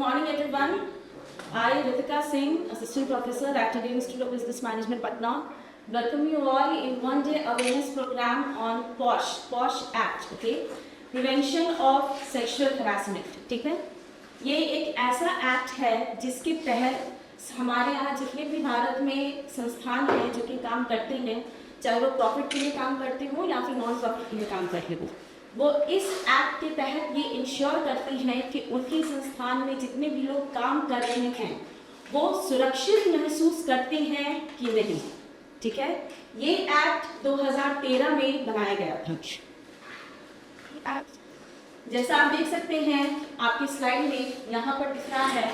morning everyone. I, Ritika Singh, Assistant Professor at Indian Institute of Business Management, Patna, welcome you all in one-day awareness program on POSH Act, okay? Prevention of Sexual Harassment, ठीक है? ये एक ऐसा act है जिसके तहत हमारे यहाँ जितने भी भारत में संस्थान हैं जो कि काम करते हैं, चाहे वो प्रॉफिट के लिए काम करते हो या फिर नॉन प्रॉफिट के लिए काम करते हो, वो इस एक्ट के तहत ये इंश्योर करती हैं कि उनके संस्थान में जितने भी लोग काम कर रहे हैं वो सुरक्षित महसूस करते हैं कि नहीं, ठीक है? ये एक्ट 2013 में बनाया गया था। जैसा आप देख सकते हैं आपकी स्लाइड में यहाँ पर दिख रहा है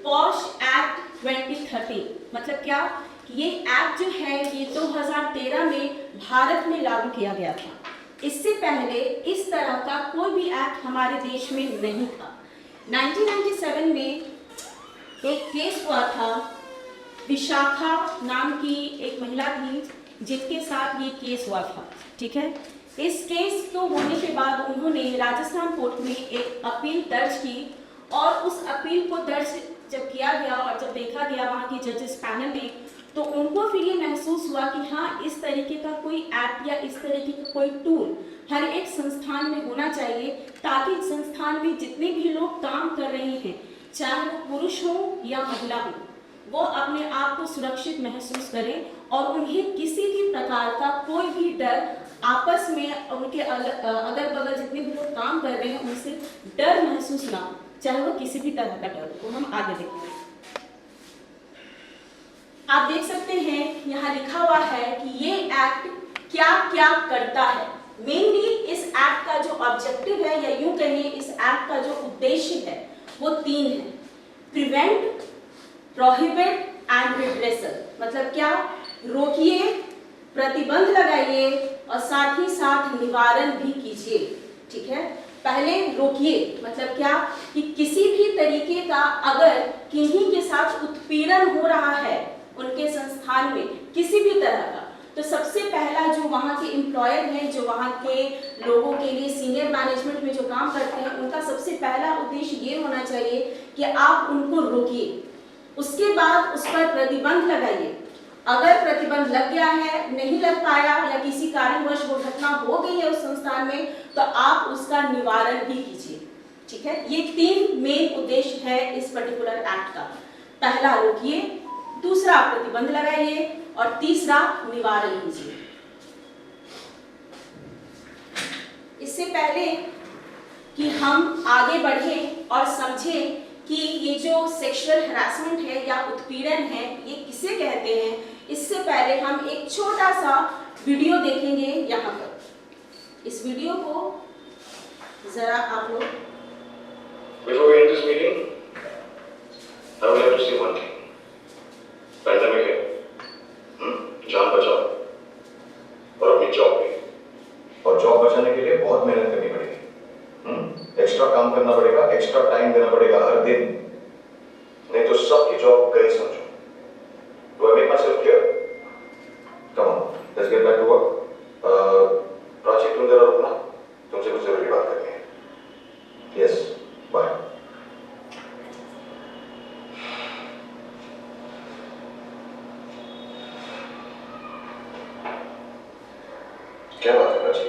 पॉश एक्ट 2013, मतलब क्या कि ये एक्ट जो है ये 2013 में भारत में लागू किया गया था। इससे पहले इस तरह का कोई भी एक्ट हमारे देश में नहीं था। 1997 में एक केस हुआ था, विशाखा नाम की एक महिला थी जिसके साथ ये केस हुआ था, ठीक है? इस केस को होने के बाद उन्होंने राजस्थान कोर्ट में एक अपील दर्ज की और उस अपील को दर्ज जब किया गया और जब देखा गया वहाँ की जजेस पैनल ने, तो उनको फिर ये महसूस हुआ कि हाँ, इस तरीके का कोई ऐप या इस तरीके का कोई टूल हर एक संस्थान में होना चाहिए ताकि संस्थान में जितने भी लोग काम कर रहे हैं, चाहे वो पुरुष हो या महिला हो, वो अपने आप को सुरक्षित महसूस करें और उन्हें किसी भी प्रकार का कोई भी डर आपस में उनके अगल बगल जितने भी लोग काम कर रहे हैं उनसे डर महसूस ना, चाहे वो किसी भी तरह का डर हो। हम आगे देखते हैं। आप देख सकते हैं यहाँ लिखा हुआ है कि ये एक्ट क्या क्या करता है। मेनली इस एक्ट का जो ऑब्जेक्टिव है या यूं कहिए इस एक्ट का जो उद्देश्य है वो 3 है: प्रिवेंट, प्रोहिबिट एंड रिड्रेसल। मतलब क्या? रोकिए, प्रतिबंध लगाइए और साथ ही साथ निवारण भी कीजिए, ठीक है? पहले रोकिए, मतलब क्या कि किसी भी तरीके का अगर किन्हीं के साथ उत्पीड़न हो रहा है उनके संस्थान में किसी भी तरह का, तो सबसे पहला जो वहाँ के एम्प्लॉयर हैं, जो वहाँ के लोगों के लिए सीनियर मैनेजमेंट में जो काम करते हैं, उनका सबसे पहला उद्देश्य ये होना चाहिए कि आप उनको रोकिए। उसके बाद उस पर प्रतिबंध लगाइए। अगर प्रतिबंध लग गया है, नहीं लग पाया या किसी कारणवश वो घटना हो गई है उस संस्थान में, तो आप उसका निवारण भी कीजिए, ठीक है? ये 3 मेन उद्देश्य है इस पर्टिकुलर एक्ट का। पहला रोकिए, दूसरा प्रतिबंध लगाइए और तीसरा निवारण कीजिए। इससे पहले कि हम आगे बढ़ें और समझें कि ये जो सेक्सुअल हैरेसमेंट है या उत्पीड़न है ये किसे कहते हैं, इससे पहले हम एक छोटा सा वीडियो देखेंगे यहाँ पर। इस वीडियो को जरा आप लोग Before we end this meeting, I would like to say one thing. Pandemic है, जान बचाओ और अपनी जॉब भी, और जॉब बचाने के लिए बहुत मेहनत करनी पड़ेगी। एक्स्ट्रा काम करना पड़ेगा, एक्स्ट्रा टाइम देना पड़ेगा हर दिन, नहीं तो सबकी जॉब गई समझो। Do I make myself clear? Come on, let's get back to work. Prachi, तुम जरा रुकना, तुमसे कुछ जरूरी बात करनी है। Yes, bye. क्या बात है प्राची?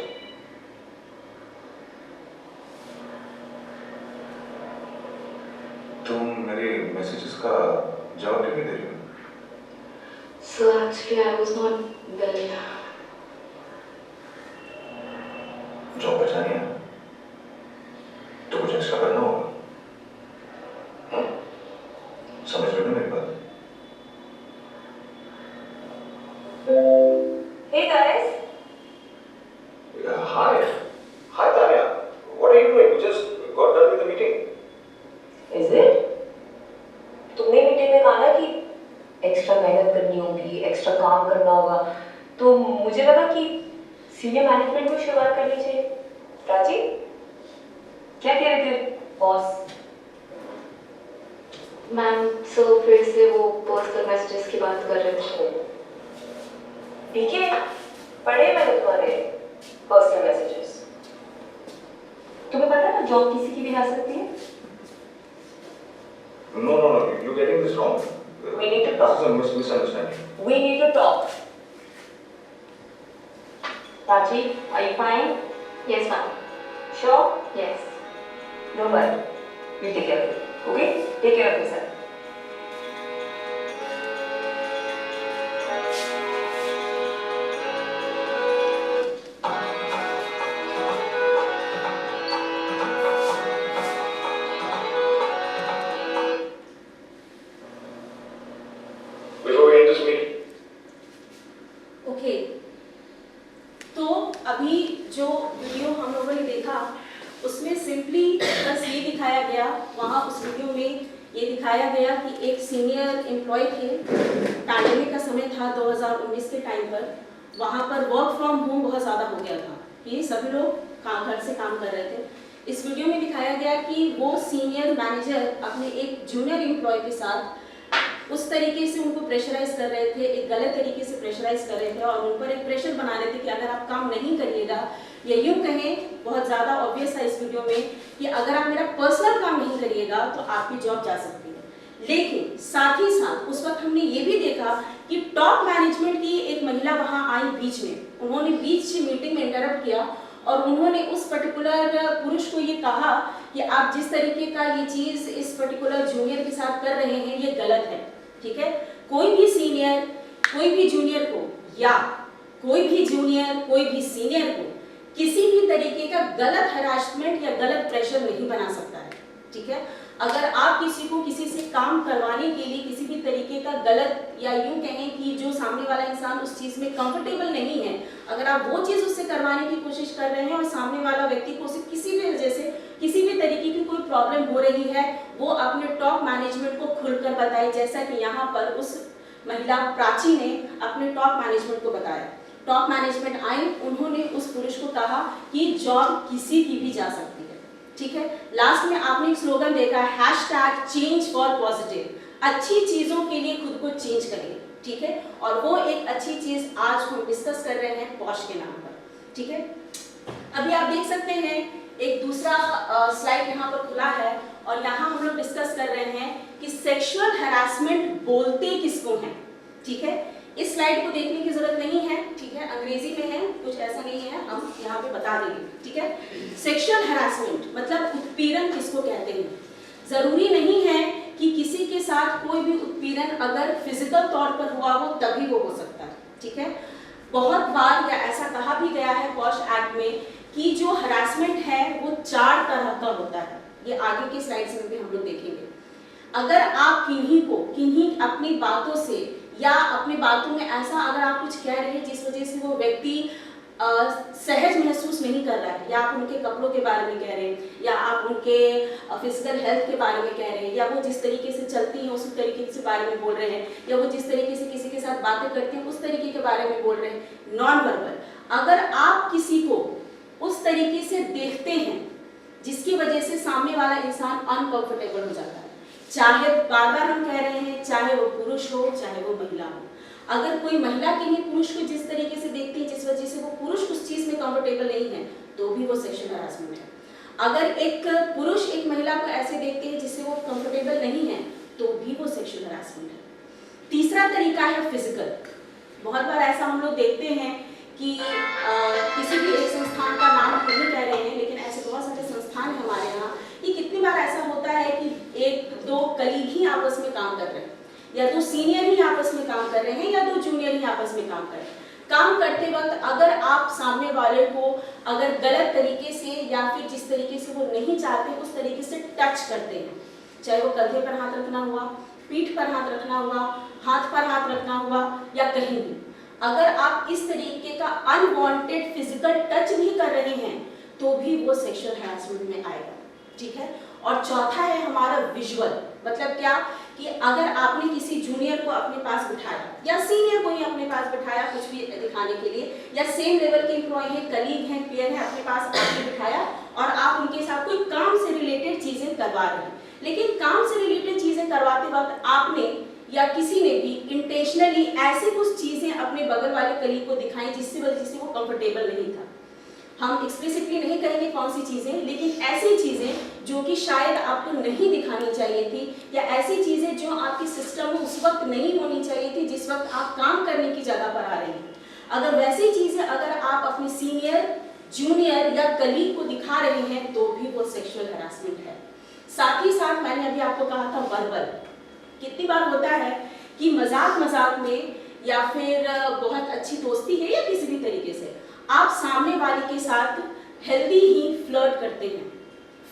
तुम मेरे मैसेजेस का जवाब क्यों नहीं दे रही हो? So actually I was not well. Job बचानी है तो कुछ एक्स्ट्रा करना होगा। समझ रहे हो मेरी बात? Hey guys. Hi Tanya. What are you doing? You just got done with the meeting. Is it? तुमने मीटिंग में कहा ना कि एक्स्ट्रा मेहनत करनी होगी, एक्स्ट्रा काम करना होगा, तो मुझे लगा कि सीनियर मैनेजमेंट को शुरुआत करनी चाहिए। प्राची, क्या कह रहे थे बॉस? मैम, सर फिर से वो पर्सनल मैसेजेस की बात कर रहे थे। ठीक है, पढ़े मैंने तुम्हारे पर्सनल मैसेजेस। तुम्हें पता है ना जॉब किसी की भी आ सकती है। No, you're getting this wrong. We need to talk. This is a misunderstanding. We need to talk. Prachi, are you fine? Yes, ma'am. Sure? Yes. Don't worry. We'll take care of it. Okay? Take care of yourself. Before we end this meeting, okay, तो अभी जो video हम लोगों ने देखा उसमें simply बस ये दिखाया गया, वहाँ उस वीडियो में ये दिखाया गया कि एक सीनियर एम्प्लॉय थे, पैंडेमिक का समय था 2019 के टाइम पर, वहाँ पर वर्क फ्रॉम होम बहुत ज़्यादा हो गया था कि सभी लोग घर से काम कर रहे थे। इस वीडियो में दिखाया गया कि वो सीनियर मैनेजर अपने एक जूनियर एम्प्लॉय के साथ उस तरीके से उनको प्रेशराइज कर रहे थे, एक गलत तरीके से प्रेशराइज कर रहे थे और उन पर एक प्रेशर बना रहे थे कि अगर आप काम नहीं करिएगा, या यूँ कहें बहुत ज़्यादा ऑब्वियस था इस वीडियो में कि अगर आप मेरा पर्सनल काम नहीं करिएगा तो आपकी जॉब जा सकती है। लेकिन साथ ही साथ उस वक्त हमने ये भी देखा कि टॉप मैनेजमेंट की एक महिला वहाँ आई बीच में, उन्होंने बीच मीटिंग में इंटरप्ट किया और उन्होंने उस पर्टिकुलर पुरुष को ये कहा कि आप जिस तरीके का ये चीज़ इस पर्टिकुलर जूनियर के साथ कर रहे हैं ये गलत है। ठीक है, कोई भी सीनियर कोई भी जूनियर को या कोई भी जूनियर कोई भी सीनियर को किसी भी तरीके का गलत हरासमेंट या गलत प्रेशर नहीं बना सकता है। ठीक है, अगर आप किसी को किसी से काम करवाने के लिए किसी भी तरीके का गलत या यूं कहें कि जो सामने वाला इंसान उस चीज़ में कंफर्टेबल नहीं है, अगर आप वो चीज़ उससे करवाने की कोशिश कर रहे हैं और सामने वाला व्यक्ति को उसे किसी भी वजह से किसी भी तरीके की कोई प्रॉब्लम हो रही है, वो अपने टॉप मैनेजमेंट को खुलकर बताए, जैसा कि यहाँ पर उस महिला प्राची ने अपने टॉप मैनेजमेंट को बताया। टॉप मैनेजमेंट आई, उन्होंने उस पुरुष को कहा कि जॉब किसी की भी जा सकती है। ठीक है, लास्ट में आपने एक स्लोगन देखा #चेंज फॉर पॉजिटिव, अच्छी चीजों के लिए खुद को चेंज करिए। ठीक है, और वो एक अच्छी चीज आज हम डिस्कस कर रहे हैं पॉश के नाम पर। ठीक है, अभी आप देख सकते हैं एक दूसरा स्लाइड यहाँ पर खुला है और यहाँ हम लोग डिस्कस कर रहे हैं कि सेक्सुअल हैरासमेंट बोलते किसको हैं। ठीक है, इस स्लाइड को देखने की जरूरत नहीं है। ठीक है, अंग्रेजी में है, कुछ ऐसा नहीं है, हम यहाँ पे बता देंगे। ठीक है, सेक्सुअल हैरासमेंट मतलब उत्पीड़न किसको कहते हैं। जरूरी नहीं है कि किसी के साथ कोई भी उत्पीड़न अगर फिजिकल तौर पर हुआ हो तभी वो हो सकता है। ठीक है, बहुत बार या ऐसा कहा भी गया है पॉश एक्ट में कि जो हरासमेंट है वो 4 तरह का होता है। ये आगे की स्लाइड्स में भी हम लोग देखेंगे। अगर आप किन्हीं अपनी बातों से या अपनी बातों में ऐसा अगर आप कुछ कह रहे हैं जिस वजह से वो व्यक्ति सहज महसूस नहीं कर रहा है, या आप उनके कपड़ों के बारे में कह रहे हैं, या आप उनके फिजिकल हेल्थ के बारे में कह रहे हैं, या वो जिस तरीके से चलती हैं उस तरीके से बारे में बोल रहे हैं, या वो जिस तरीके से किसी के साथ बातें करते हैं उस तरीके के बारे में बोल रहे हैं, नॉन वर्बल, अगर आप किसी को उस तरीके से देखते हैं जिसकी वजह से सामने वाला इंसान अनकंफर्टेबल हो जाता है, चाहे बार बार हम कह रहे हैं चाहे वो पुरुष हो चाहे वो महिला हो, अगर कोई महिला किन्हीं पुरुष को जिस तरीके से देखती है जिस वजह से वो पुरुष उस चीज में कंफर्टेबल नहीं है तो भी वो सेक्सुअल हैरासमेंट है। अगर एक पुरुष एक महिला को ऐसे देखते हैं जिससे वो कंफर्टेबल नहीं है तो भी वो सेक्सुअल हैरासमेंट है। तीसरा तरीका है फिजिकल। बहुत बार ऐसा हम लोग देखते हैं कि किसी भी एक संस्थान का नाम हम नहीं कह रहे हैं, लेकिन ऐसे बहुत सारे संस्थान हैं हमारे यहाँ कि कितनी बार ऐसा होता है कि 1-2 कलीग ही आपस में काम कर रहे हैं, या तो सीनियर ही आपस में काम कर रहे हैं, या 2 जूनियर ही आपस में काम कर रहे हैं। काम करते वक्त अगर आप सामने वाले को अगर गलत तरीके से या फिर जिस तरीके से वो नहीं चाहते उस तरीके से टच करते हैं, चाहे वो कंधे पर हाथ रखना हुआ, पीठ पर हाथ रखना हुआ, हाथ पर हाथ रखना हुआ, या कहीं भी अगर आप इस तरीके का अनवांटेड फिजिकल टच भी कर रहे हैं तो भी वो सेक्सुअल हैरासमेंट में आएगा। ठीक है, और चौथा है हमारा विजुअल। मतलब क्या कि अगर आपने किसी जूनियर को अपने पास बिठाया या सीनियर को ही अपने पास बिठाया कुछ भी दिखाने के लिए, या सेम लेवल के एम्प्लॉय हैं, कलीग हैं, पीयर हैं, अपने पास आपने बिठाया और आप उनके साथ कोई काम से रिलेटेड चीजें करवा रहे हैं, लेकिन काम से रिलेटेड चीजें करवाते वक्त आपने या किसी ने भी इंटेंशनली ऐसे कुछ चीजें अपने बगल वाले कलीग को दिखाई जिससे वजह से वो कंफर्टेबल नहीं था। हम एक्सप्लिसिटली नहीं कहेंगे कौन सी चीजें, लेकिन ऐसी चीजें जो कि शायद आपको नहीं दिखानी चाहिए थी, या ऐसी चीज़ें जो आपके सिस्टम में उस वक्त नहीं होनी चाहिए थी जिस वक्त आप काम करने की जगह पर आ रहे हैं। अगर वैसी चीज़ें अगर आप अपने सीनियर, जूनियर या कलीग को दिखा रहे हैं तो भी वो सेक्सुअल हैरासमेंट है। साथ ही साथ मैंने अभी आपको कहा था वर्बल, कितनी बार होता है कि मजाक मजाक में या फिर बहुत अच्छी दोस्ती है या किसी भी तरीके से आप सामने वाले के साथ हेल्दी ही फ्लर्ट करते हैं।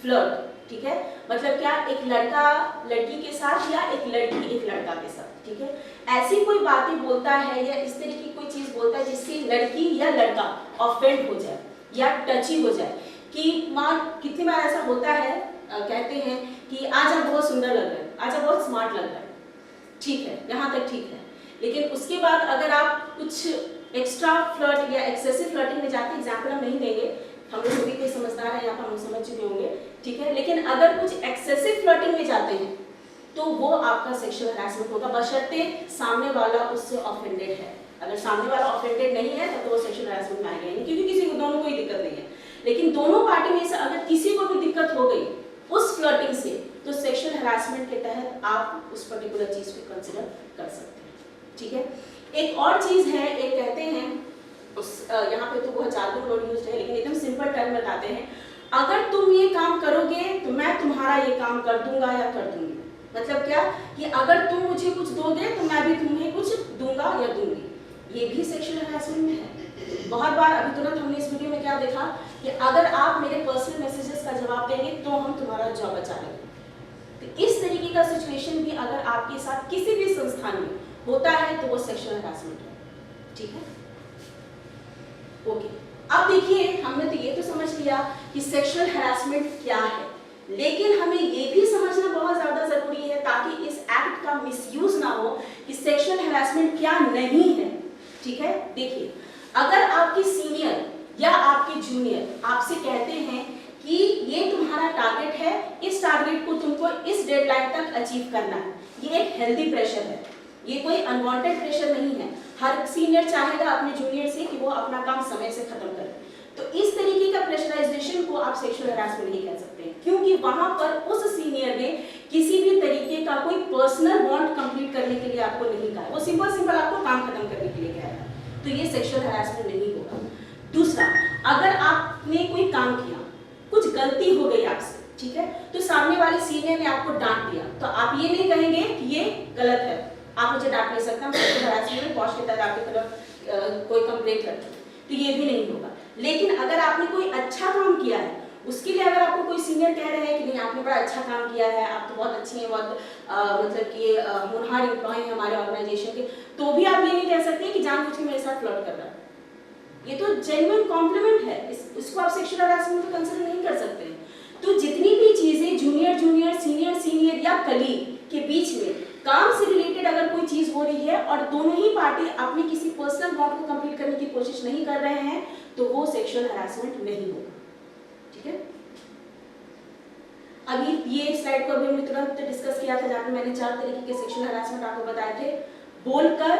फ्लर्ट, ठीक है, मतलब क्या, एक लड़का लड़की के साथ या एक लड़की एक लड़का के साथ, ठीक है, ऐसी कोई बातें बोलता है या इस तरह की कोई चीज बोलता है जिससे लड़की या लड़का ऑफेंड हो जाए या टची हो जाए। कि माँ, कितनी बार ऐसा होता है, कहते हैं कि आज आप बहुत सुंदर लग रहे हैं, आज आप बहुत स्मार्ट लग रहे हैं, ठीक है, यहाँ तक ठीक है, लेकिन उसके बाद अगर आप कुछ एक्स्ट्रा फ्लर्ट या एक्सेसिव फ्लर्टिंग में जाते हैं, एग्जाम्पल हम नहीं देंगे, हम लोग भी कोई समझदार है यहाँ पर, हम समझ चुके होंगे, ठीक है, लेकिन अगर कुछ एक्सेसिव फ्लर्टिंग में जाते हैं तो वो आपका सेक्सुअल हैरासमेंट होगा, बशर्ते सामने वाला उससे ऑफेंडेड है। अगर सामने वाला ऑफेंडेड नहीं है तो वो सेक्सुअल हैरासमेंट में आएगा नहीं, क्योंकि किसी को, दोनों को ही दिक्कत नहीं है, लेकिन दोनों पार्टी में से अगर किसी को भी दिक्कत हो गई उस फ्लर्टिंग से, तो सेक्सुअल हैरासमेंट के तहत आप उस पर्टिकुलर चीज को कंसिडर कर सकते हैं, ठीक है। एक और चीज है, एक कहते हैं उस यहाँ पे तो बहुत ज्यादा वर्ड यूज्ड है, लेकिन एकदम सिंपल टर्म बताते हैं, अगर तुम ये काम करोगे तो मैं तुम्हारा ये काम कर दूंगा या कर दूंगी। मतलब क्या, कि अगर तुम मुझे कुछ दोगे तो मैं भी तुम्हें कुछ दूंगा या दूंगी। ये भी सेक्सुअल हैरेसमेंट में है। बहुत बार, अभी तुरंत हमने इस वीडियो में क्या देखा कि अगर आप मेरे पर्सनल मैसेजेस का जवाब देंगे तो हम तुम्हारा जॉब बचा लेंगे। तो इस तरीके का सिचुएशन भी अगर आपके साथ किसी भी संस्थान में होता है तो वो सेक्सुअल हैरेसमेंट है, ठीक है। ओके, अब देखिए, हमने तो ये तो समझ लिया कि सेक्सुअल हैरेसमेंट क्या है, लेकिन हमें ये भी समझना बहुत ज्यादा जरूरी है ताकि इस एक्ट का मिसयूज ना हो कि सेक्सुअल हैरेसमेंट क्या नहीं है, ठीक है। देखिए, अगर आपके सीनियर या आपके जूनियर आपसे कहते हैं कि ये तुम्हारा टारगेट है, इस टारगेट को तुमको इस डेडलाइन तक अचीव करना है, ये एक हेल्दी प्रेशर है, ये कोई अनवांटेड प्रेशर नहीं है। हर सीनियर चाहेगा अपने जूनियर से कि वो अपना काम समय से खत्म करे, तो इस तरीके का प्रेशराइजेशन को आप सेक्सुअल हैरेसमेंट नहीं कह सकते, क्योंकि वहां पर उस सीनियर ने किसी भी तरीके का कोई पर्सनल वांट कंप्लीट करने के लिए आपको नहीं कहा, वो सिंपल आपको काम खत्म करने के लिए कहा है, तो ये सेक्सुअल हैरेसमेंट नहीं होगा। दूसरा, अगर आपने कोई काम किया, कुछ गलती हो गई आपसे, ठीक है, तो सामने वाले सीनियर ने आपको डांट दिया, तो आप ये नहीं कहेंगे कि ये गलत है, आप मुझे डांट नहीं सकता, सेक्सुअल हैरेसमेंट में पॉश के तहत आपकी तरफ कोई कंप्लेंट करते हैं, तो ये भी नहीं होगा। लेकिन अगर आपने कोई अच्छा काम किया है, उसके लिए अगर आपको कोई सीनियर कह रहे हैं कि नहीं आपने बड़ा अच्छा काम किया है, आप तो बहुत अच्छी हैं, बहुत मतलब कि होनहार एम्प्लॉय हैं हमारे ऑर्गेनाइजेशन के, तो भी आप ये नहीं कह सकते कि जानबूझ के मेरे साथ फ्लर्ट कर रहा है। ये तो जेन्युइन कॉम्प्लीमेंट है, इसको आप सेक्सुअल हैरेसमेंट को कंसीडर नहीं कर सकते। तो जितनी भी चीजें जूनियर जूनियर, सीनियर सीनियर या कलीग के बीच में काम से रिलेटेड अगर कोई चीज हो रही है और दोनों ही पार्टी अपनी किसी पर्सनल वांट को कंप्लीट करने की कोशिश नहीं कर रहे हैं, तो वो सेक्सुअल हैरेसमेंट नहीं होगा, ठीक है। अभी ये स्लाइड को अभी हमने तुरंत डिस्कस किया था, जहाँ पे मैंने 4 तरीके के सेक्सुअल हैरेसमेंट आपको बताए थे। बोलकर,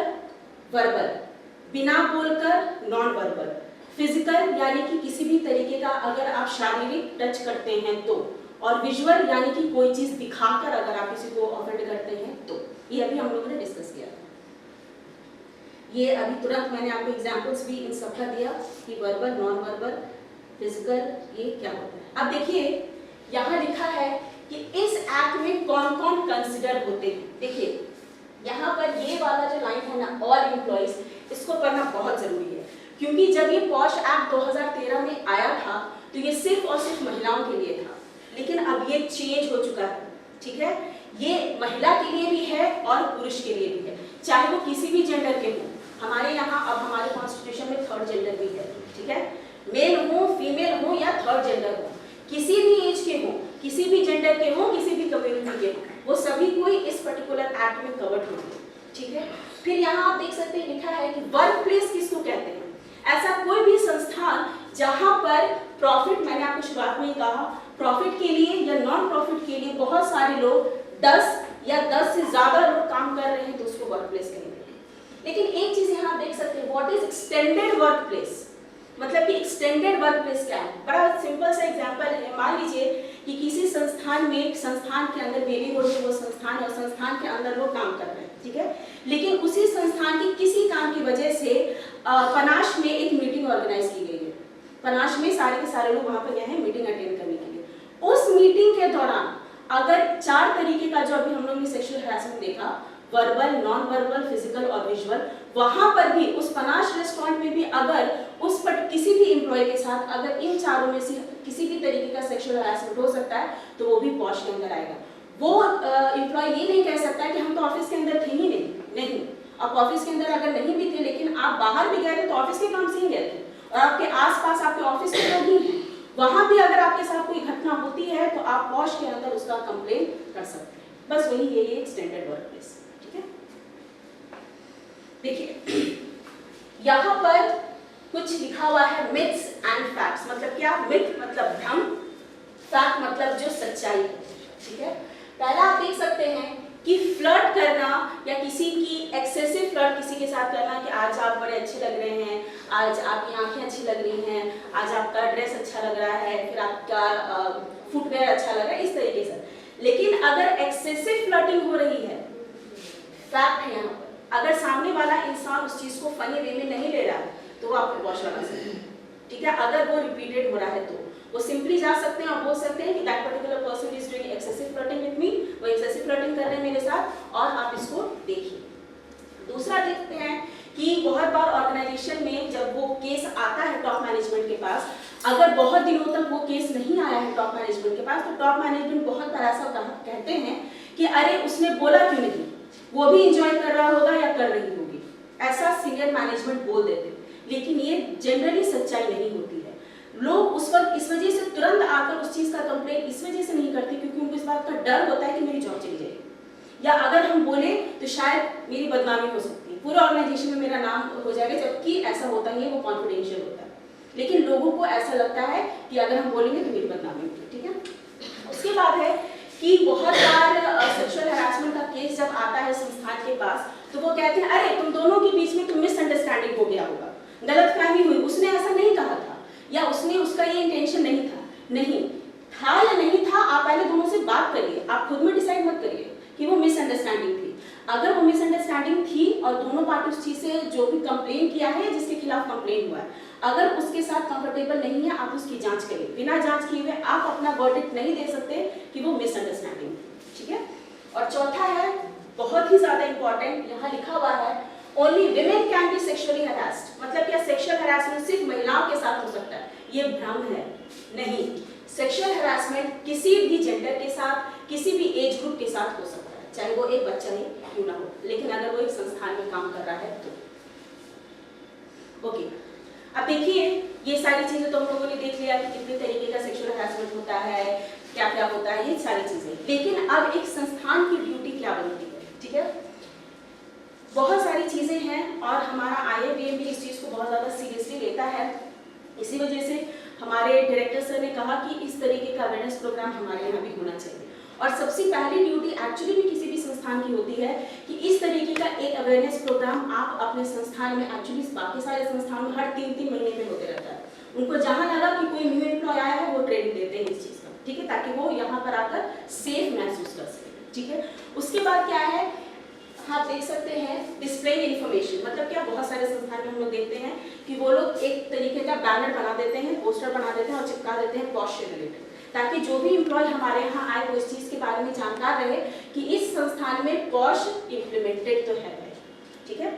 वर्बल, बिना बोलकर, नॉन वर्बल, फिजिकल यानी कि किसी भी तरीके का अगर आप शारीरिक टच करते हैं तो, और विजुअल यानी कि कोई चीज दिखाकर अगर आप किसी को ऑफेंड करते हैं तो, ये अभी हम लोगों ने डिस्कस किया था। ये अभी तुरंत मैंने आपको एग्जांपल्स भी इन सबका दिया कि वर्बल, नॉन वर्बल, फिजिकल, ये क्या होता है। अब देखिए, यहाँ लिखा है कि इस एक्ट में कौन कौन कंसिडर होते हैं। देखिए, यहाँ पर ये वाला जो लाइन है ना, ऑल एम्प्लॉइज, इसको पढ़ना बहुत जरूरी है, क्योंकि जब ये पॉश एक्ट 2013 में आया था तो ये सिर्फ और सिर्फ महिलाओं के लिए था, लेकिन अब ये चेंज हो चुका है, ठीक है। ये महिला के लिए भी है और पुरुष के लिए भी है, चाहे वो किसी भी जेंडर के हों। हमारे यहाँ अब हमारे कॉन्स्टिट्यूशन में 3rd जेंडर भी है, ठीक है, मेल हो, फीमेल हो या 3rd जेंडर हो, किसी भी एज के हो, किसी भी जेंडर के हो, किसी भी कम्युनिटी के हो, वो सभी कोई इस पर्टिकुलर एक्ट में कवर्ड होंगे, ठीक है। फिर यहाँ आप देख सकते हैं लिखा है कि वर्क प्लेस किसको कहते हैं। ऐसा कोई भी संस्थान जहां पर प्रॉफिट, मैंने आपको शुरुआत में ही कहा, प्रॉफिट के लिए या नॉन प्रॉफिट के लिए बहुत सारे लोग 10 या 10 से ज्यादा लोग काम कर रहे हैं, तो उसको वर्क प्लेस कहेंगे। लेकिन एक चीज यहाँ देख सकते हैं, what is extended work place. मतलब कि एक्सटेंडेड वर्क प्लेस क्या है? बड़ा सिंपल सा एग्जांपल है। मान लीजिए कि किसी संस्थान में, संस्थान के अंदर बेबी बोर्ड में वो संस्थान है और संस्थान के अंदर वो काम कर रहे हैं, ठीक है, लेकिन उसी संस्थान के किसी काम की वजह से पनाश में एक मीटिंग ऑर्गेनाइज की गई है। पनाश में सारे के सारे लोग वहाँ पर गए हैं मीटिंग अटेंड करने के लिए। उस मीटिंग के दौरान अगर 4 तरीके का जो अभी हम लोग ने सेक्सुअल हैरेसमेंट देखा, वर्बल, नॉन वर्बल, फिजिकल और विजुअल, वहां पर भी उस पनाश रेस्टोरेंट में भी अगर उस पर किसी भी एम्प्लॉय के साथ अगर इन चारों में से किसी भी तरीके का सेक्सुअल हैरेसमेंट हो सकता है तो वो भी पॉश के अंदर आएगा। वो एम्प्लॉय ये नहीं कह सकता कि हम तो ऑफिस के अंदर थे ही नहीं। आप ऑफिस के अंदर अगर नहीं भी थे लेकिन आप बाहर भी गए थे तो ऑफिस के काम से ही गए थे और आपके आसपास आपके ऑफिस के लोग ही हैं, वहां भी अगर आपके साथ कोई घटना होती है तो आप पॉश के अंदर उसका कंप्लेन कर सकते हैं। बस वही ये एक्सटेंडेड वर्क प्लेस, ठीक है। देखिए यहाँ पर कुछ लिखा हुआ है मिथ्स एंड फैक्ट्स। मतलब क्या? मिथ मतलब भ्रम, फैक्ट मतलब जो सच्चाई है, ठीक है। पहला आप देख सकते हैं कि फ्लर्ट करना या किसी की एक्सेसिव फ्लर्ट किसी के साथ करना कि आज आप बड़े अच्छे लग रहे हैं, आज आपकी आंखें अच्छी लग रही हैं, आज आपका ड्रेस अच्छा लग रहा है, फिर आपका फुटवेयर अच्छा लग रहा है, इस तरीके से। लेकिन अगर एक्सेसिव फ्लर्टिंग हो रही है, फैक्ट है यहाँ पर, अगर सामने वाला इंसान उस चीज को फनी वे में नहीं ले रहा है तो वो आपको वॉश लगा सकते हैं, ठीक है। अगर वो रिपीटेड हो रहा है तो वो सिंपली जा सकते हैं और बोल सकते हैं कि that particular person is doing excessive flirting with me, वो एक्सेसिव फ्लर्टिंग कर रहे हैं मेरे साथ और आप इसको देखिए। दूसरा देखते हैं कि बहुत बार ऑर्गेनाइजेशन में जब वो केस आता है टॉप मैनेजमेंट के पास, अगर बहुत दिनों तक वो केस नहीं आया है टॉप मैनेजमेंट के पास तो टॉप मैनेजमेंट बहुत बार ऐसा कहते हैं कि अरे उसने बोला क्यों नहीं, वो भी इंजॉय कर रहा होगा या कर रही होगी, ऐसा सीनियर मैनेजमेंट बोल देते हैं। लेकिन ये जनरली सच्चाई नहीं होती है। लोग उस वक्त इस वजह से तुरंत आकर उस चीज का कंप्लेंट इस वजह से नहीं करते क्योंकि उनको इस बात का डर होता है कि मेरी जॉब चली जाएगी या अगर हम बोले तो शायद मेरी बदनामी हो सकती है, पूरे ऑर्गेनाइजेशन में मेरा नाम हो जाएगा, जबकि ऐसा होता नहीं है, वो कॉन्फिडेंशियल होता है। लेकिन लोगों को ऐसा लगता है कि अगर हम बोलेंगे तो मेरी बदनामी होगी, ठीक है। उसके बाद है कि बहुत बार सेक्सुअल हैरेसमेंट का केस जब आता है संस्थान के पास तो वो कहते हैं अरे तुम दोनों के बीच में तो मिसअंडरस्टैंडिंग हो गया होगा, गलतफहमी हुई, उसने ऐसा नहीं कहा था या उसने उसका ये इंटेंशन नहीं था। नहीं था या नहीं था, आप पहले दोनों से बात करिए, आप खुद में डिसाइड मत करिए कि वो मिसअंडरस्टैंडिंग थी। अगर वो मिसअंडरस्टैंडिंग थी और दोनों पार्टी उस चीज से जो भी कंप्लेन किया है, जिसके खिलाफ कंप्लेन हुआ है, अगर उसके साथ कंफर्टेबल नहीं है आप उसकी जांच करिए। बिना जांच किए हुए आप अपना वर्डिक्ट नहीं दे सकते कि वो मिसअंडरस्टैंडिंग थी, ठीक है। और चौथा है बहुत ही ज्यादा इंपॉर्टेंट, यहाँ लिखा हुआ है only women can be sexually harassed. मतलब क्या सेक्सुअल हरासमेंट सिर्फ महिलाओं के साथ हो सकता है? ये भ्रम है, नहीं। सेक्सुअल हरासमेंट किसी भी जेंडर के साथ, किसी भी एज ग्रुप के साथ हो सकता है, चाहे वो एक बच्चा ही क्यों ना हो, लेकिन अगर वो एक संस्थान में काम कर रहा है तो। ओके, अब देखिए ये सारी चीजें तो हम लोगों ने देख लिया कि कितने तरीके का सेक्सुअल हरासमेंट होता है, क्या क्या होता है, ये सारी चीजें। लेकिन अब एक संस्थान की ड्यूटी क्या बनती है, ठीक है। बहुत सारी चीजें हैं और हमारा IABM भी इस चीज को बहुत ज्यादा सीरियसली लेता है। इसी वजह से हमारे डायरेक्टर सर ने कहा कि इस तरीके का अवेयरनेस प्रोग्राम हमारे यहाँ भी होना चाहिए। और सबसे पहली ड्यूटी एक्चुअली भी किसी भी संस्थान की होती है कि इस तरीके का एक अवेयरनेस प्रोग्राम आप अपने संस्थान में, एक्चुअली बाकी सारे संस्थान में हर 3-3 महीने में होते रहता है। उनको जहाँ लगा कि कोई न्यू एम्प्लॉय आया है वो ट्रेनिंग देते हैं इस चीज़ का, ठीक है, ताकि वो यहाँ पर आकर सेफ महसूस कर सके, ठीक है। उसके बाद क्या है, आप देख सकते हैं डिस्प्लेइंग इन्फॉर्मेशन। मतलब क्या, बहुत सारे संस्थान में हम लोग देखते हैं कि वो लोग एक तरीके का बैनर बना देते हैं, पोस्टर बना देते हैं और चिपका देते हैं पॉश से रिलेटेड, ताकि जो भी एम्प्लॉय हमारे यहाँ आए वो इस चीज़ के बारे में जानकार रहे कि इस संस्थान में पॉश इम्प्लीमेंटेड तो है भाई, ठीक है।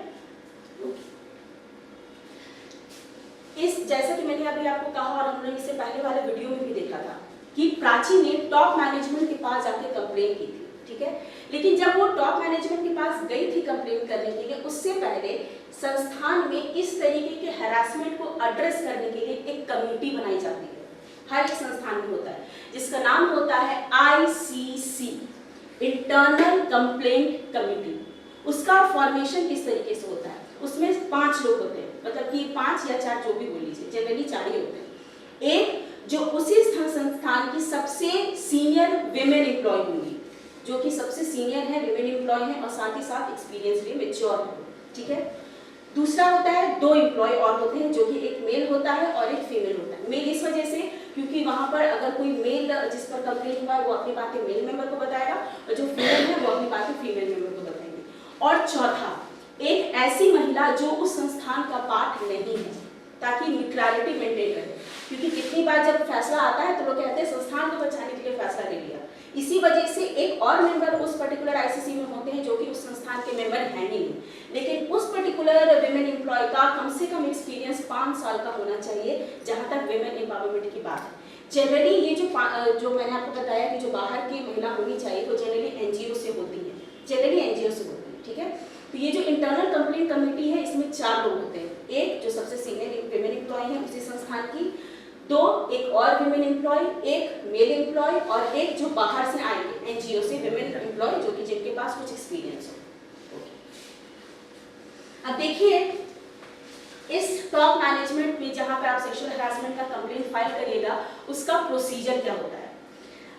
इस जैसा कि मैंने अभी आपको कहा और हमने इससे पहले वाले वीडियो में भी देखा था कि प्राची ने टॉप मैनेजमेंट के पास जाके कंप्लेन की थी, ठीक है। लेकिन जब वो टॉप मैनेजमेंट के पास गई थी कंप्लेन करने के लिए, उससे पहले संस्थान में इस तरीके के हैरेसमेंट को एड्रेस करने के लिए एक कमेटी बनाई जाती है, हर एक संस्थान में होता है, जिसका नाम होता है ICC, इंटरनल कंप्लेंट कमेटी। उसका फॉर्मेशन किस तरीके से होता है, उसमें 5 लोग होते हैं, मतलब कि 5 या 4 जो भी बोल लीजिए, जनरली 4 ही होते हैं। एक जो उसी संस्थान की सबसे सीनियर विमेन एम्प्लॉय होंगी, जो कि सबसे सीनियर है, विमेन एम्प्लॉय है और साथ ही साथ एक्सपीरियंस भी, मैच्योर है, ठीक है। दूसरा होता है 2 एम्प्लॉय और होते हैं, जो कि एक मेल होता है और एक फीमेल होता है। मेल इस वजह से क्योंकि वहाँ पर अगर कोई मेल जिस पर कंप्लेंट हुआ है वो अपनी बातें मेल मेंबर को बताएगा और जो फीमेल है वो अपनी बातें फीमेल मेंबर को बताएंगे। और चौथा, एक ऐसी महिला जो उस संस्थान का पार्ट नहीं है, ताकि न्यूट्रलिटी मेंटेन रहे। क्योंकि कितनी बार जब फैसला आता है तो लोग कहते हैं संस्थान को बचाने के लिए फैसला ले लिया, इसी वजह से एक और मेंबर उस पर्टिकुलर आईसीसी में होते हैं जो कि उस संस्थान के मेंबर हैं ही नहीं, लेकिन उस पर्टिकुलर विमेन एम्प्लॉय का कम से कम एक्सपीरियंस 5 साल का होना चाहिए, जहां तक विमेन एम्पावरमेंट की बात है। जनरली ये जो मैंने आपको बताया कि जो बाहर की महिला होनी चाहिए वो जनरली एनजीओ से होती है, जनरली एनजीओ से होती है, ठीक है। तो ये जो इंटरनल कंप्लेंट कमेटी है इसमें 4 लोग होते हैं, एक जो सबसे सीनियर विमेन एम्प्लॉय है उसी संस्थान की, 2 एक और विमेन एम्प्लॉय, एक मेल एम्प्लॉय और एक जो बाहर से आएंगे एनजीओ से विमेन एम्प्लॉय जो कि जिनके पास कुछ एक्सपीरियंस हो। अब देखिए इस टॉप मैनेजमेंट में जहां पर आप सेक्सुअल हरासमेंट का कंप्लेंट फाइल करिएगा उसका प्रोसीजर क्या होता है।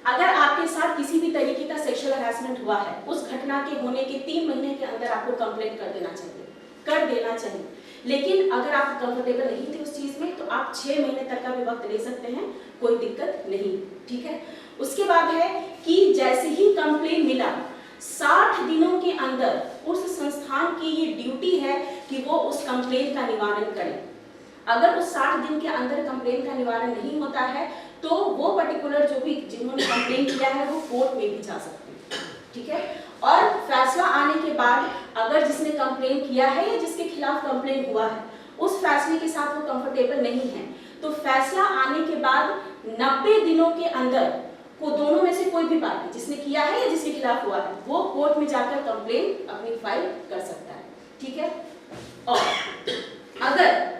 अगर आपके साथ किसी भी तरीके का सेक्सुअल हरासमेंट हुआ है, उस घटना के होने के 3 महीने के अंदर आपको कंप्लेंट कर देना चाहिए। लेकिन अगर आप कंफर्टेबल नहीं थे उस चीज में तो आप 6 महीने तक का भी वक्त ले सकते हैं, कोई दिक्कत नहीं, ठीक है। उसके बाद है कि जैसे ही कंप्लेंट मिला 60 दिनों के अंदर उस संस्थान की ये ड्यूटी है कि वो उस कंप्लेंट का निवारण करे। अगर उस 60 दिन के अंदर कंप्लेंट का निवारण नहीं होता है तो वो पर्टिकुलर जो भी जिन्होंने कंप्लेंट किया है वो कोर्ट में भी जा सकते हैं, ठीक है। और फैसला आने के बाद अगर जिसने कंप्लेंट किया है या जिसके खिलाफ कंप्लेंट हुआ है उस फैसले के साथ वो कंफर्टेबल नहीं है तो फैसला आने के बाद 90 दिनों के अंदर को दोनों में से कोई भी पार्टी जिसने किया है या जिसके खिलाफ हुआ है वो कोर्ट में जाकर कंप्लेंट अपनी फाइल कर सकता है, ठीक है। और अगर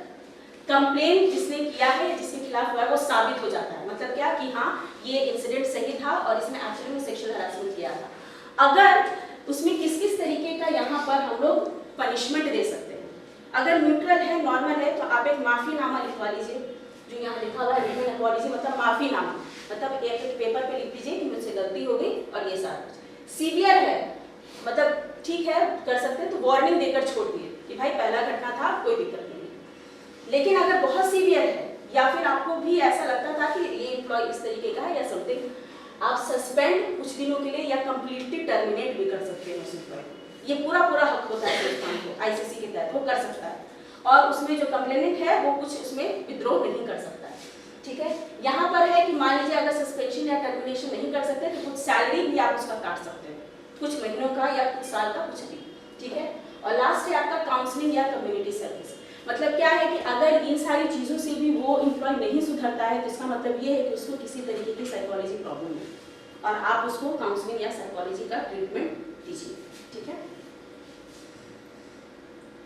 कंप्लेंट जिसने किया है जिसके खिलाफ हुआ है वो साबित हो जाता है, मतलब क्या कि हाँ ये इंसिडेंट सही था और इसने एक्चुअली में सेक्सुअल हरासमेंट किया था, अगर उसमें किस किस तरीके का यहाँ पर हम लोग पनिशमेंट दे सकते हैं। अगर न्यूट्रल है, नॉर्मल है, तो आप एक माफीनामा लिखवा लीजिए, जो यहाँ लिखा हुआ है रिटन अपॉलजी मतलब माफीनामा, मतलब एक पेपर पे लिख दीजिए कि मुझसे गलती हो गई और ये सारा कुछ। सीवियर है मतलब ठीक है कर सकते हैं तो वार्निंग देकर छोड़ दिए कि भाई पहला घटना था कोई दिक्कत नहीं। लेकिन अगर बहुत सीवियर है या फिर आपको भी ऐसा लगता था कि ये एम्प्लॉय इस तरीके का है या समथिंग, आप सस्पेंड कुछ दिनों के लिए या कंप्लीटली टर्मिनेट भी कर सकते हैं उस एम्प्लॉय को। ये पूरा हक होता है संस्थान को आईसीसी के तहत वो कर सकता है और उसमें जो कंप्लेनेंट है वो कुछ उसमें विद्रोह नहीं कर सकता है, ठीक है। यहाँ पर है कि मान लीजिए अगर सस्पेंशन या टर्मिनेशन नहीं कर सकते तो कुछ सैलरी भी आप उसका काट सकते हैं, कुछ महीनों का या कुछ साल का कुछ भी, ठीक है। और लास्ट है आपका काउंसलिंग या कम्युनिटी सर्विस, मतलब क्या है कि अगर इन सारी चीज़ों से भी वो एम्प्लॉय नहीं सुधरता है तो इसका मतलब ये है कि उसको किसी तरीके की साइकोलॉजी प्रॉब्लम है और आप उसको काउंसलिंग या साइकोलॉजी का ट्रीटमेंट दीजिए, ठीक है।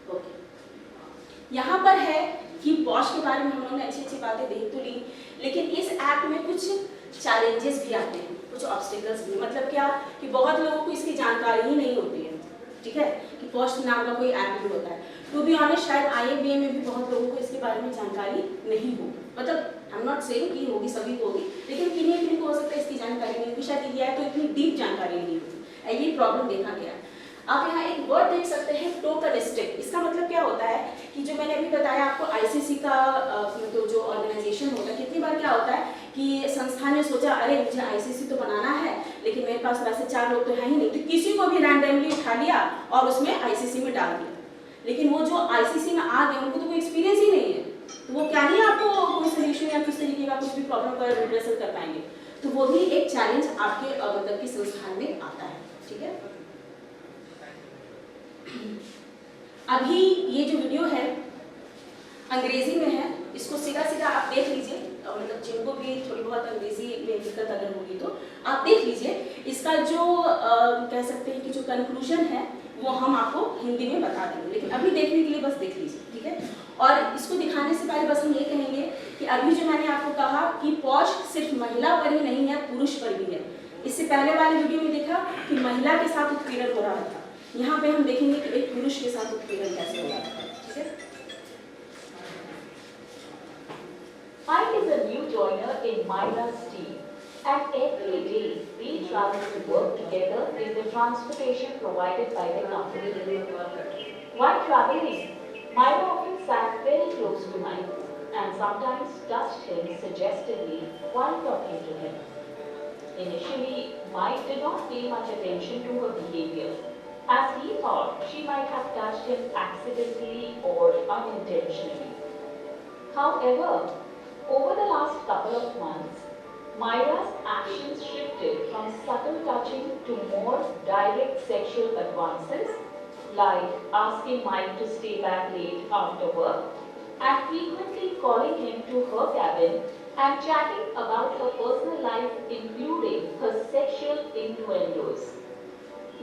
ओके, यहाँ पर है कि पॉश के बारे में हम लोगों ने अच्छी अच्छी बातें देख तो ली, लेकिन इस एक्ट में कुछ चैलेंजेस भी आते हैं, कुछ ऑब्स्टिकल्स भी, मतलब क्या कि बहुत लोगों को इसकी जानकारी ही नहीं होती है, ठीक है, कि पॉश नाम का कोई एक्ट भी होता है। टू बी ऑनेस्ट शायद IABA में भी बहुत लोगों को इसके बारे में जानकारी नहीं हो, मतलब आई एम नॉट सेइंग कि होगी सभी को होगी, लेकिन किन्हीं को हो सकता है इसकी जानकारी नहीं होगी, शायद ये है तो इतनी डीप जानकारी नहीं होती, ये प्रॉब्लम देखा गया है। आप यहाँ एक वर्ड देख सकते हैं टोटलिस्टिक, इसका मतलब क्या होता है कि जो मैंने अभी बताया आपको आईसीसी का तो जो ऑर्गेनाइजेशन होता है, कितनी बार क्या होता है कि संस्थान ने सोचा अरे मुझे आईसीसी तो बनाना है लेकिन मेरे पास वैसे 4 लोग तो है ही नहीं, तो किसी को भी रैंडमली उठा लिया और उसमें आईसीसी में डाल दिया, लेकिन वो जो आईसीसी में आ गए उनको तो कोई एक्सपीरियंस ही नहीं है, तो वो क्या ही आपको कोई सोल्यूशन या किस तरीके का कुछ भी प्रॉब्लम पर रिप्रेजेंट कर पाएंगे, तो वो भी एक चैलेंज आपके मतलब कि संस्थान में आता है, ठीक है। अभी ये जो वीडियो है अंग्रेजी में है, इसको सीधा आप देख लीजिए, मतलब जिनको भी थोड़ी बहुत अंग्रेजी में दिक्कत अगर होगी तो आप देख लीजिए, इसका जो कह सकते हैं कि जो कंक्लूजन है वो हम आपको हिंदी में बता देंगे, लेकिन अभी देखने के लिए बस देख लीजिए, ठीक है। और इसको दिखाने से पहले बस हम ये कहेंगे कि अभी जो मैंने आपको कहा कि पॉश सिर्फ महिला पर ही नहीं है, पुरुष पर भी है। इससे पहले वाले वीडियो में देखा कि महिला के साथ उत्पीड़न हो रहा था, यहाँ पे हम देखेंगे कि एक पुरुष के साथ उत्पीड़न कैसे हो रहा है, ठीक है। Mike is a new joiner in Myra's team, and every day we travel to work together in the transportation provided by the company. While traveling, Myra often sat very close to Mike and sometimes touched him suggestively while talking to him. Initially, Mike did not pay much attention to her behavior, as he thought she might have touched him accidentally or unintentionally. However, over the last couple of months, Myra's actions shifted from subtle touching to more direct sexual advances, like asking Mike to stay back late after work and frequently calling him to her cabin and chatting about her personal life, including her sexual innuendos.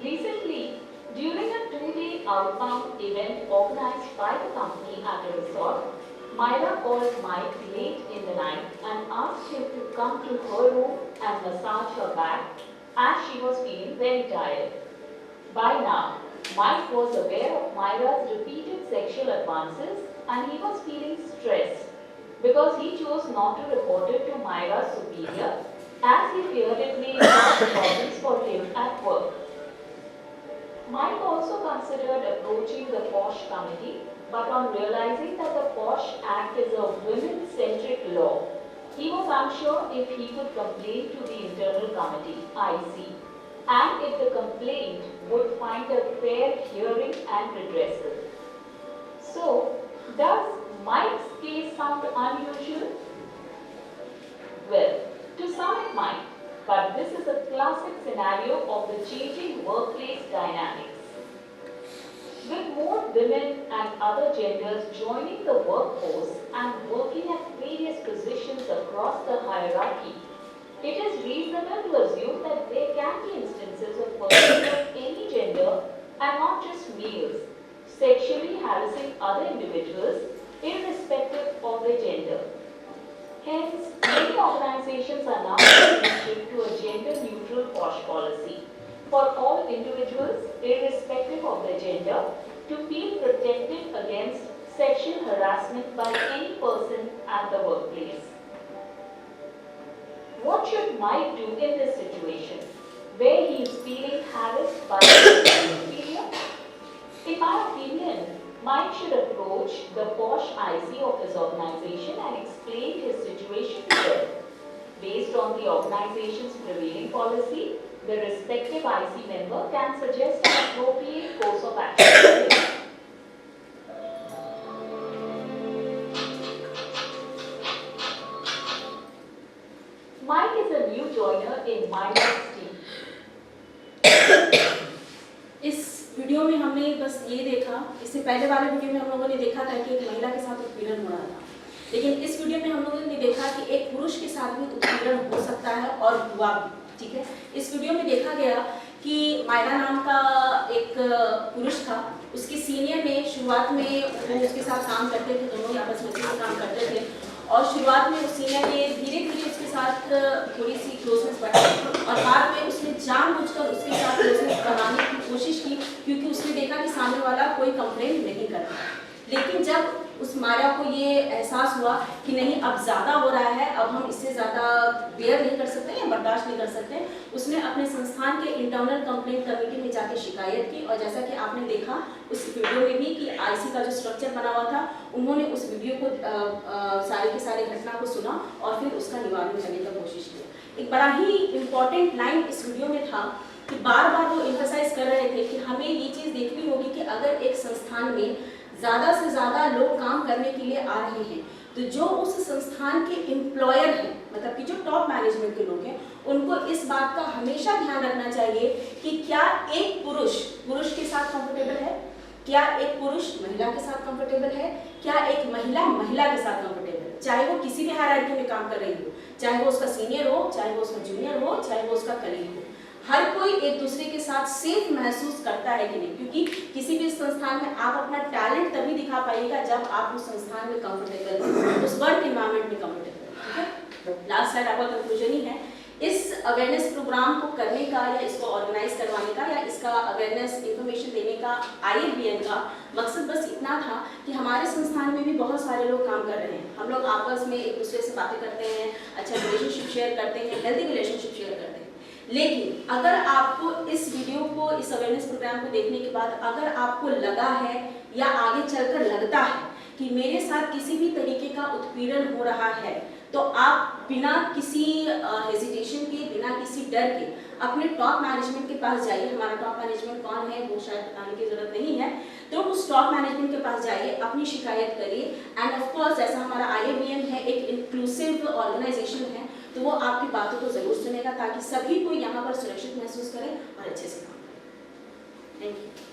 Recently, during a two-day outbound event organized by the company at a resort, Myra called Mike late in the night and asked him to come to her room and massage her back as she was feeling very tired. By now, Mike was aware of Myra's repeated sexual advances and he was feeling stressed because he chose not to report it to Myra's superior as he feared it may cause problems for him at work. Mike also considered approaching the POSH committee, but on realizing that the POSH Act is a women-centric law, he was unsure if he could complain to the internal committee, IC, and if the complaint would find a fair hearing and redressal. So, does Mike's case sound unusual? Well, to some it might, but this is a classic scenario of the changing workplace dynamics. With more women and other genders joining the workforce and working at various positions across the hierarchy, it is reasonable to assume that there can be instances of persons of any gender and not just males sexually harassing other individuals irrespective of their gender. Hence, many organizations are now moving to a gender-neutral POSH policy for all individuals, irrespective of their gender, to feel protected against sexual harassment by any person at the workplace. What should Mike do in this situation, where he is feeling harassed by his superior? In my opinion, Mike should approach the POSH IC of his organization and explain his situation to them. Based on the organization's prevailing policy, the respective IC member can suggest an appropriate course of action. Mike is a new joiner in Myra's team. इस video में हमने बस ये देखा, इससे पहले वाले video में हम लोगों ने देखा था कि एक महिला के साथ उत्पीड़न हो रहा था, लेकिन इस वीडियो में हम लोगों ने देखा कि एक पुरुष के साथ भी उत्पीड़न हो सकता है और हुआ भी। ठीक है, इस वीडियो में देखा गया कि मायरा नाम का एक पुरुष था, उसके सीनियर ने शुरुआत में वो उसके साथ काम करते थे, दोनों आपस में काम करते थे और शुरुआत में उस सीनियर ने धीरे धीरे उसके साथ थोड़ी सी क्लोजनेस बढ़ाई और बाद में उसने जानबूझकर उसके साथ क्लोजनेस बनाने की कोशिश की क्योंकि उसने देखा कि सामने वाला कोई कंप्लेंट नहीं करता। लेकिन जब उस मायरा को ये एहसास हुआ कि नहीं अब ज़्यादा हो रहा है, अब हम इससे ज़्यादा बेयर नहीं कर सकते या बर्दाश्त नहीं कर सकते, उसने अपने संस्थान के इंटरनल कंप्लेंट कमेटी में जाके शिकायत की और जैसा कि आपने देखा उस वीडियो में भी कि आईसी का जो स्ट्रक्चर बना हुआ था, उन्होंने उस वीडियो को सारे के सारे घटना को सुना और फिर उसका निवारण करने की कोशिश की। एक बड़ा ही इम्पॉर्टेंट लाइन इस वीडियो में था कि बार बार वो एम्फसाइज कर रहे थे कि हमें ये चीज़ देखनी होगी कि अगर एक संस्थान में ज़्यादा से ज़्यादा लोग काम करने के लिए आ रहे हैं तो जो उस संस्थान के एम्प्लॉयर हैं, मतलब कि जो टॉप मैनेजमेंट के लोग हैं, उनको इस बात का हमेशा ध्यान रखना चाहिए कि क्या एक पुरुष के साथ कंफर्टेबल है, क्या एक पुरुष महिला के साथ कंफर्टेबल है, क्या एक महिला के साथ कंफर्टेबल है, चाहे वो किसी भी हायरार्की में काम कर रही हो, चाहे वो उसका सीनियर हो, चाहे वो उसका जूनियर हो, चाहे वो उसका कलीग हो, हर कोई एक दूसरे के साथ सेफ महसूस करता है कि नहीं, क्योंकि किसी भी संस्थान में आप अपना टैलेंट तभी दिखा पाइएगा जब आप उस संस्थान में कंफर्टेबल हो, उस वर्क एनवायरनमेंट में कंफर्टेबल। ठीक है, लास्ट स्लाइड आपका कंक्लूजन ही है। इस अवेयरनेस प्रोग्राम को करने का या इसको ऑर्गेनाइज करवाने का या इसका अवेयरनेस इंफॉर्मेशन देने का IFBN का मकसद बस इतना था कि हमारे संस्थान में भी बहुत सारे लोग काम कर रहे हैं, हम लोग आपस में एक दूसरे से बातें करते हैं, अच्छा रिलेशनशिप शेयर करते हैं, हेल्दी रिलेशनशिप शेयर करते हैं, लेकिन अगर आपको इस वीडियो को, इस अवेयरनेस प्रोग्राम को देखने के बाद अगर आपको लगा है या आगे चलकर लगता है कि मेरे साथ किसी भी तरीके का उत्पीड़न हो रहा है, तो आप बिना किसी हेजिटेशन के, बिना किसी डर के अपने टॉप मैनेजमेंट के पास जाइए। हमारा टॉप मैनेजमेंट कौन है वो शायद बताने की जरूरत नहीं है, तो उस टॉप मैनेजमेंट के पास जाइए, अपनी शिकायत करिए। एंड ऑफ कोर्स जैसा हमारा IABM है, एक इंक्लूसिव ऑर्गेनाइजेशन है, तो वो आपकी बातों को जरूर सुनेगा ताकि सभी को यहाँ पर सुरक्षित महसूस करें और अच्छे से काम करें। Thank you.